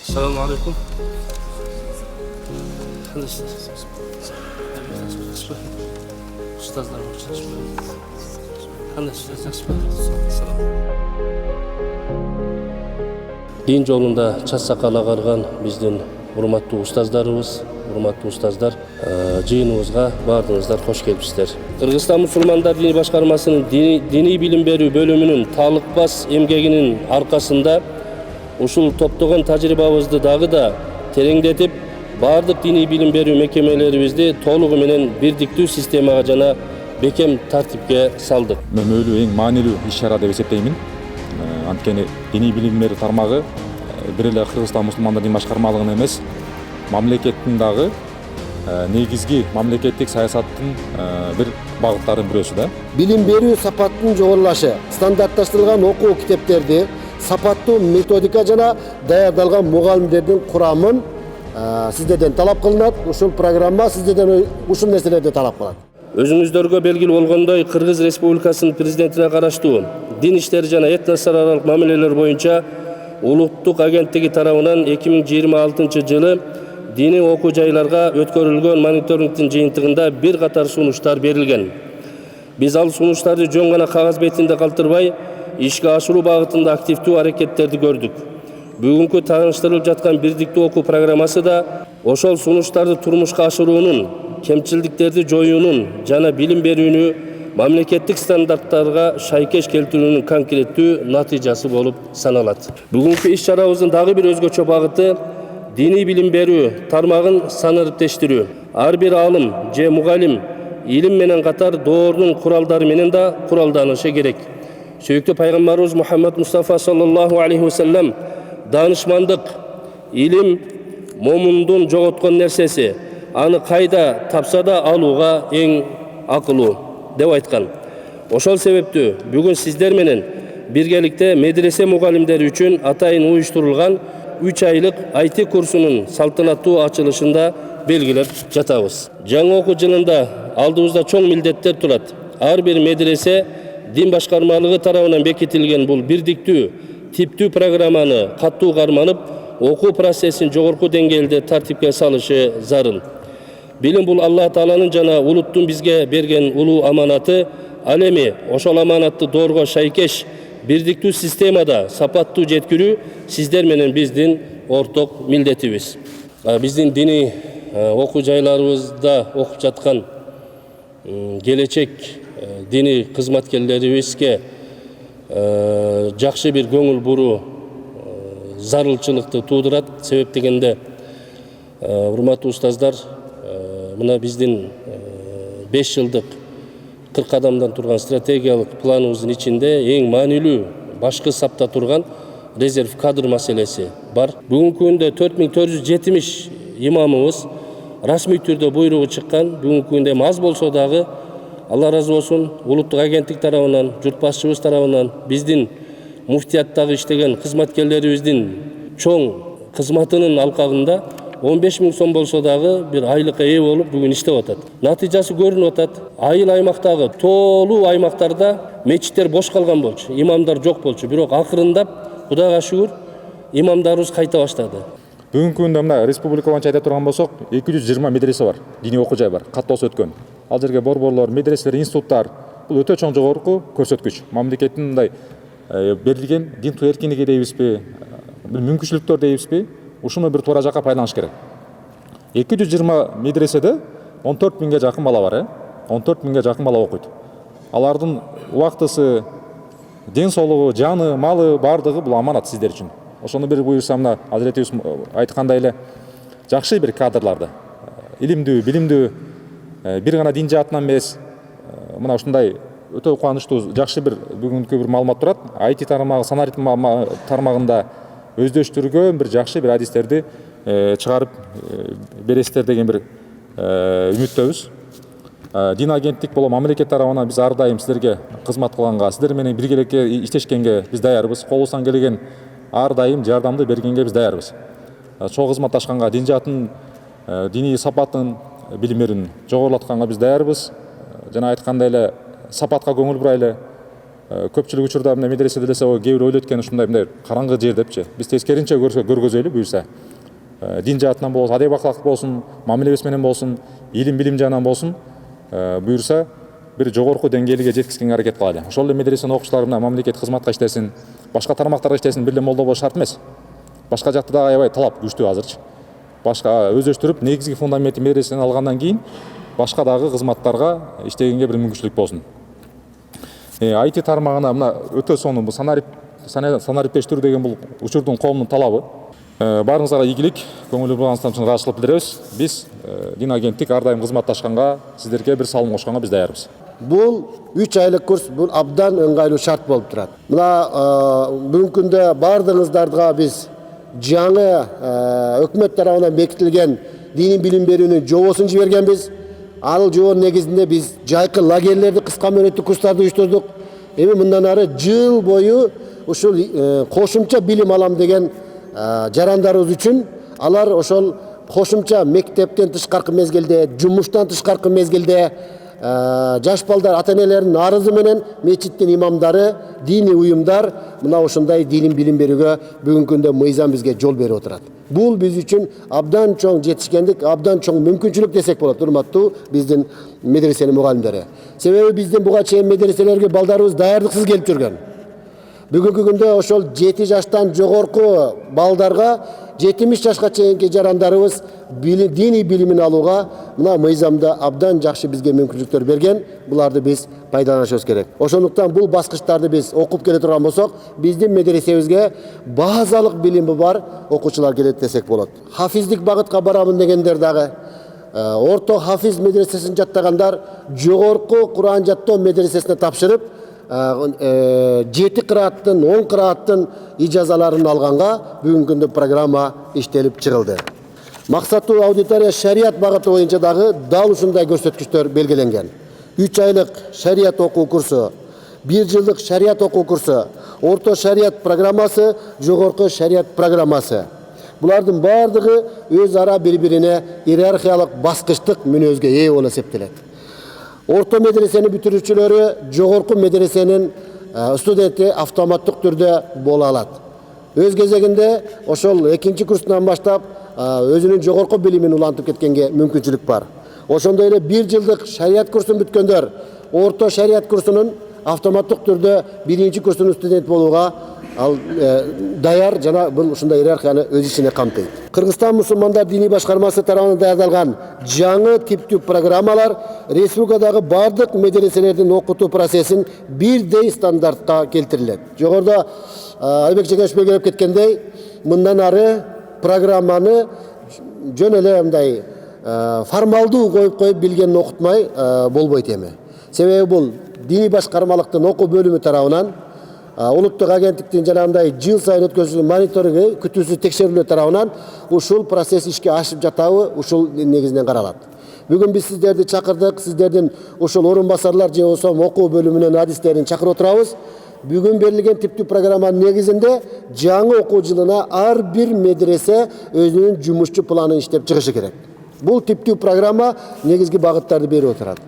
Assalamu alaikum. Ustazlar Din жолунда час сакал агарган биздин урматтуу устаздарыбыз, урматтуу устаздар, жыйыныбызга баардыгыңыздар кош келипсиздер. Кыргызстан мусулмандар дини башкармасынын диний билим берүү бөлүмүнүн талыкпас эмгегинин аркасында ушул топтогон тажрыйбабызды дагы да тереңдетип, баардык диний билим берүү мекемелерибизди толугу менен бирдиктүү системага жана бекем тартипке салдык. Мөмөлүү эң маанилүү иш-чара деп эсептеймин. Анткени диний билим берүү тармагы бир эле Кыргызстан мусулмандар дин башкармалыгынын эмес, мамлекеттин дагы негизги мамлекеттик саясаттын бир багыттарынын бирөөсү да. Билим берүү сапаттын жогорулашы, стандартташтырылган окуу китептерди, сапаттуу методика жана даярдалган мугалимдердин курамын сиздерден талап кылынат. Ушул программа сиздерден ушул нерселерди талап кылат. Өзүңүздөргө белгилүү болгондой, Кыргыз Республикасынын президентине караштуу дин иштери жана этностор аралык мамилелер боюнча улуттук агенттиги тарабынан 2026 жылы диний окуу жайларга өткөрүлгөн мониторингдин жыйынтыгында бир катар сунуштар берилген. Биз ал сунуштарды жөн гана кагаз бетинде калтырбай, ишке ашыруу багытында активдүү аракеттерди көрдүк. Бүгүнкү тааныштырылып жаткан бирдиктүү окуу программасы да ошол сунуштарды турмушка ашыруунун, кемчилдиктерди жоюунун жана билим берүүнү мамлекеттик стандарттарга шайкеш келтирүүнүн конкреттүү натыйжасы болуп саналат. Бүгүнкү иш-чарабыздын дагы бир өзгөчө багыты диний билим берүү тармагын санариптештирүү. Ар бир алым же мугалим илим менен катар доордун куралдары менен да куралданышы керек. Сүйүктүү пайгамбарыбыз Мухаммад Мустафа саллаллаху алейхи ва саллям данышмандык, илим момундун жоготкон нерсеси, аны кайда тапса да алууга эң акылуу деп айткан. Ошол себептүү бүгүн сиздер менен биргеликте медресе мугалимдери үчүн атайын уюштурулган 3 айлык IT курсунун салтанаттуу ачылышында белгилеп жатабыз. Жаңы окуу жылында алдыбызда чоң милдеттер турат. Ар бир медресе дин башкармалыгы тарабынан бекитилген бул бирдиктүү, типтүү программаны каттуу карманып, окуу процессин жогорку деңгээлде тартипке салышы зарыл. Билим бул Алла Тааланын жана улуттун бизге берген улуу аманаты. Ал эми ошол аманатты доорго шайкеш бирдиктүү системада сапаттуу жеткирүү сиздер менен биздин орток милдетибиз. Биздин диний окуу жайларыбызда окуп жаткан келечек диний кызматкерлерибизге жакшы бир көңүл буруу зарылчылыкты туудурат. Себеп дегенде, урматтуу устаздар, мына биздин 5 жылдык 40 кадамдан турган стратегиялык планыбыздын ичинде эң маанилүү башкы сапта турган резерв кадр маселеси бар. Бүгүнкү күндө 4470 имамыбыз расмий түрдө буйругу чыккан. Бүгүнкү күндө аз болсо дагы, Алла разы болсун, улуттук агенттик тарабынан, журт башчыбыз тарабынан, биздин муфтияттагы иштеген кызматкерлерибиздин чоң кызматынын алкагында 15 000 сом болсо дагы бир айлыкка ээ болуп бүгүн иштеп атат. Натыйжасы көрүнүп атат. Айыл аймактагы тоолуу аймактарда мечиттер бош калган болчу, имамдар жок болчу. Бирок акырындап, Кудайга шүгүр, имамдарыбыз кайта баштады. Бүгүнкү күндө мына республика боюнча айта турган болсок, 220 медресе бар, диний окуу жай бар, каттоосу өткөн. Ал жерге борборлор, медреселер, институттар, бул өтө чоң жогорку көрсөткүч. Мамлекеттин мындай берилген дин эркиндиги дейбизби, мүмкүнчүлүктөр дейбизби, ушуну бир туура жакка пайдаланыш керек. 220 медреседе 14 000ге жакын бала бар, 14 000ге жакын бала окуйт. Алардын убактысы, ден соолугу, жаны, малы бардыгы бул аманат сиздер үчүн. Ошону бир буюрса, мына Азиретибиз айткандай эле жакшы бир кадрларды, илимдүү, билимдүү, бир гана дин жаатынан эмес, мына ушундай өтө кубанычтуу жакшы бир бүгүнкү бир маалымат турат. IT тармагы, санарит тармагында өздөштүргөн бир жакшы бир адистерди чыгарып бересиздер деген бир үмүттөбүз. Дин агенттик боло мамлекет тарабынан биз ар дайым сиздерге кызмат кылганга, сиздер менен биргеликте иштешкенге биз даярбыз. Колубуздан келген ар дайым жардамды бергенге биз даярбыз. Чоң кызматташканга, дин жаатын, диний сапатын, билимдерин жогорулатканга биз даярбыз. Жана айткандай эле сапатка көңүл бурайлы. көпчүлүк учурда мына медресе делесе кээ бир ойлойт экен мындай караңгы жер депчи. Биз тескеринче көргөзөлү буюрса. Дин жаатынан болсун, адеп акылак болсун, мамилебиз менен болсун, илим билим жагынан болсун, буюрса бир жогорку деңгээлге жеткизгенге аракет кылалы. Ошол эле медресенин окуучулары мына мамлекеттик кызматка иштесин, башка тармактарга иштесин, бир эле молдо болуш шарт эмес. Башка жакта да аябай талап күчтүү азырчы. Башка өздөштүрүп, негизги фундаментти медреседен алгандан кийин башка дагы кызматтарга иштегенге бир мүмкүнчүлүк болсун. IT тармагына мына өтө сонун бул санариптештирүү деген бул учурдун коомдун талабы. Баарыңызга ийгилик, көңүлү булгансыздан чын ыраазычылык билдиребиз. Биз Дин агенттик ар дайым кызматташканга, сиздерге бир салым кошконго биз даярбыз. Бул 3 айлык курс бул абдан ыңгайлуу шарт болуп турат. Мына бүгүнкү күндө баардыгыңыздарга биз жаңы өкмөт тарабынан бекитилген диний билим берүүнүн жобосун жибергенбиз. Ал жобонун негизинде биз жайкы лагерлерди, кыска мөөнөттүү курстарды уюштурдук. Эми мындан ары жыл бою ушул кошумча билим алам деген жарандарыбыз үчүн алар ошол кошумча мектептен тышкаркы мезгилде, жумуштан тышкаркы мезгилде жаш балдар ата энелеринин арызы менен мечиттин имамдары, диний уюмдар мына ушундай дини билим берүүгө бүгүнкү күндө мыйзам бизге жол берип отурат. Бул биз үчүн абдан чоң жетишкендик, абдан чоң мүмкүнчүлүк десек болот, урматтуу биздин медресенин мугалимдери. Себеби биздин буга чейин медреселерге балдарыбыз даярдыксыз келип жүргөн. Бүгүнкү күндө ошол 7 жаштан жогорку балдарга 70 жашка чейинки жарандарыбыз диний билимин алууга мына мыйзамда абдан жакшы бизге мүмкүнчүлүктөр берген. Буларды биз пайдаланышыбыз керек. Ошондуктан бул баскычтарды биз окуп келе турган болсок, биздин медресебизге базалык билими бар окуучулар келет десек болот. Хафиздик багытка барамын дегендер дагы, орто хафиз медресесин жаттагандар жогорку Куран жаттоо медресесине тапшырып 7 кырааттын, 10 кырааттын ижазаларын алганга бүгүнкү күндө программа иштелип чыгылды. Максаттуу аудитория шарият багыты боюнча дагы дал ушундай көрсөткүчтөр белгиленген. 3 айлык шарият окуу курсу, 1 жылдык шарият окуу курсу, орто шарият программасы, жогорку шарият программасы. Булардын бардыгы өз ара бири-бирине иерархиялык баскычтык мүнөзгө ээ болуп эсептелет. Орто медресени бүтүрүүчүлөрү жогорку медресенин студенти автоматтык түрдө боло алат. Өз кезегинде ошол 2 курстан баштап өзүнүн жогорку билимин улантып кеткенге мүмкүнчүлүк бар. Ошондой эле 1 жылдык шарият курсун бүткөндөр орто шарият курсунун автоматтык түрдө 1 курсунун студент болууга ал даяр жана бул ушундай иерархияны өз ичине камтыйт. Кыргызстан мусулмандар диний башкармасы тарабынан даярдалган жаңы типтүү программалар республикадагы бардык медреселердин окутуу процессин бирдей стандартка келтирилет. Жогоруда Айбек Жекешев белгилеп кеткендей, мындан ары программаны жөн эле мындай формалдуу коюп билгенин окутмай болбойт эми. Себеби бул диний башкармалыктын окуу бөлүмү тарабынан улуттук агенттиктин жанагындай жыл сайын өткөрүлгөн мониторинги күтүүсүз текшерүүлөр тарабынан ушул процесс ишке ашып жатабы, ушул негизинен каралат. Бүгүн биз сиздерди чакырдык, сиздердин ушул орун басарлар же болсо окуу бөлүмүнүн адистерин чакырып отурабыз. Бүгүн берилген типтүү программанын негизинде жаңы окуу жылына ар бир медресе өзүнүн жумушчу планын иштеп чыгышы керек. Бул типтүү программа негизги багыттарды берип отурат.